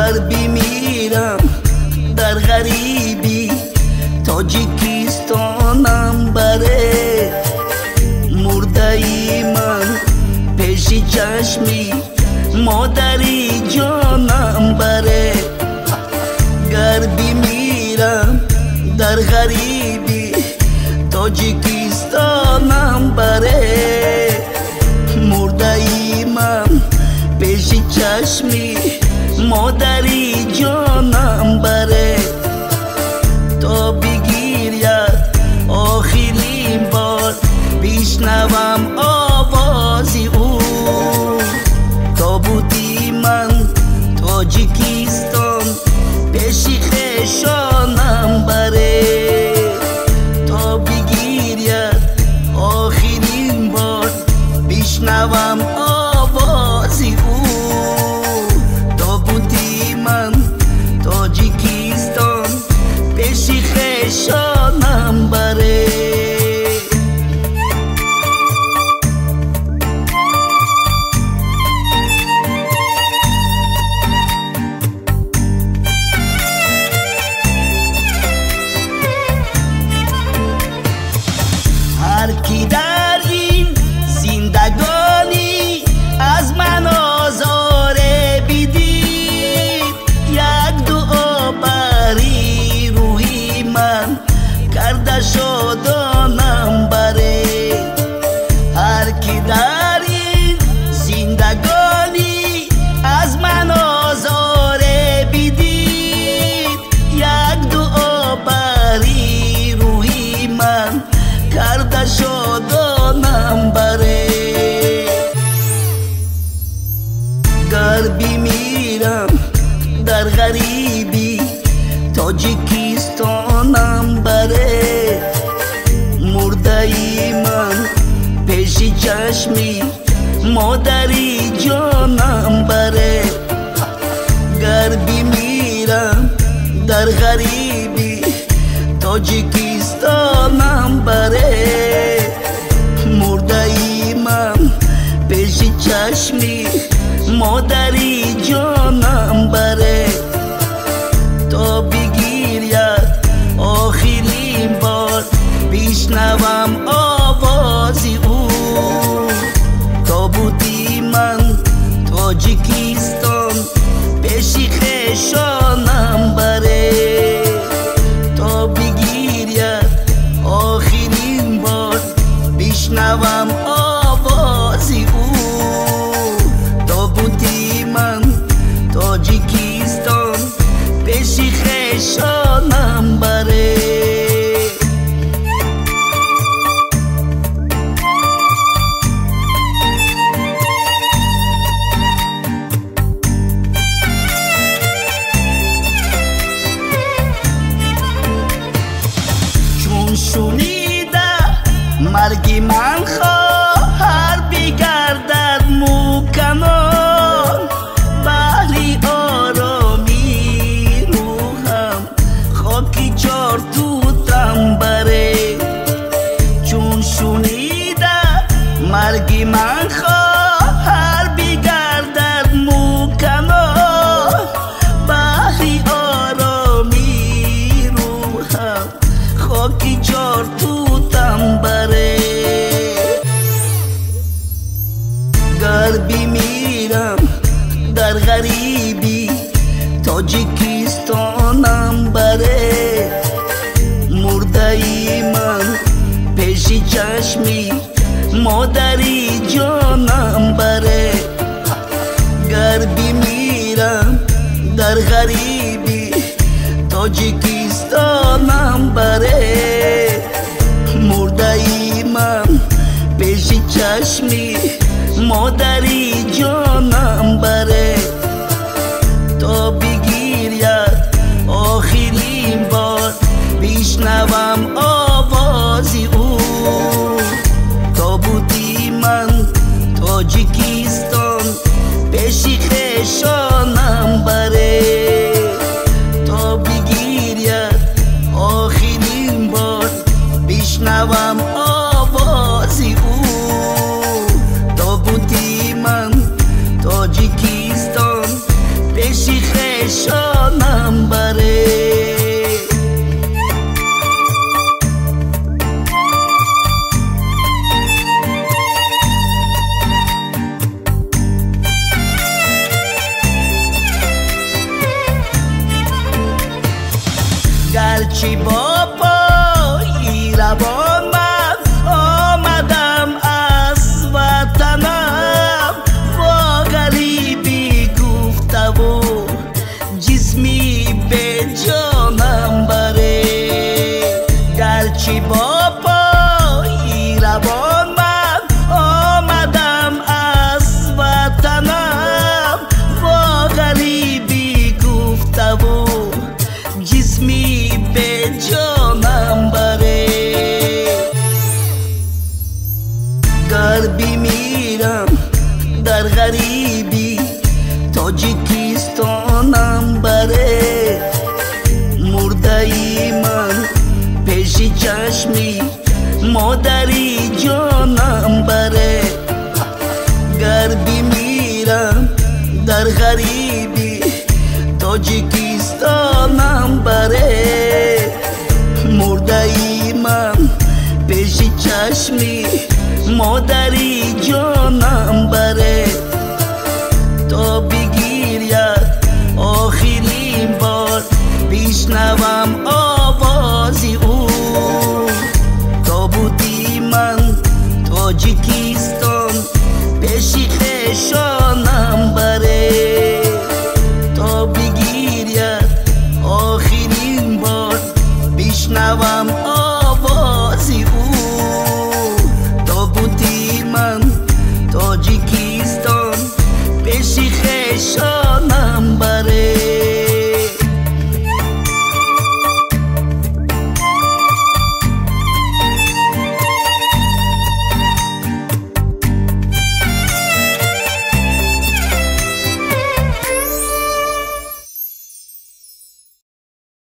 غربی میرم در غریبی، تاجیکستانم بره مرده ای من پیش چشمی مادری جانم بره. غربی میرم در غریبی، تاجیکستانم بره مرده ای من پیش چشمی مادری جانم بره. تا بگیرید آخرین بار بشنوم آوازی او، تابوتی من تاجیکستان پیش خویشانم بره. تا بگیرید آخرین بار بشنوم آوازی او، تابوتی من تاجیکستان پیش خویشانم بره. هر کی در این زندگانی از من آزاره بدید، یک دعا بری روی من کرده شادانم بره. هر کی در این زندگانی از من آزاره بدید، یک دعا بری روی من کرده شادانم بره. غربی میرم در غریبی، تاجیکستانم بره مرده ای من پیش چشمی مادری جانم بره. غربی میرم در غریبی، تاجیکستانم بره مرده ای من پیش چشمی مادری جانم بره. تا بگیرید آخرین بار بشنوم آوازی او، تابوتی من تاجیکستان پیش خویشانم بره. تا بگیرید آخرین بار بشنوم آوازی او، تابوتی من تاجیکستان پیش خویشانم بره. چون شنیده مرگ من خواهر بگردد موکنان، بحری آرامی روحم خاکی چار توتم بره. چون شنیده مرگ من خواهر بگردد موکنان، بحری آرامی روحم خاکی چار توتم بره. غربی میرم در غریبی، تاجیکستانم بره مرده ای من پیش چشمی مادری جانم بره. غربی میرم در غریبی، تاجیکستانم بره مرده ای من پیش چشمی مادری جانم بره. تا بگیرید آخرین بار بشنوم آوازی او، تابوتی من تاجیکستان پیش خویشانم بره. تا بگیرید آخرین بار تاجیکستانم بره مرده من پیش چشمی مادری جانم بره گر بمیرم در غریبی تاجیکستانم بره مرده من پیش چشمی مادری جانم بره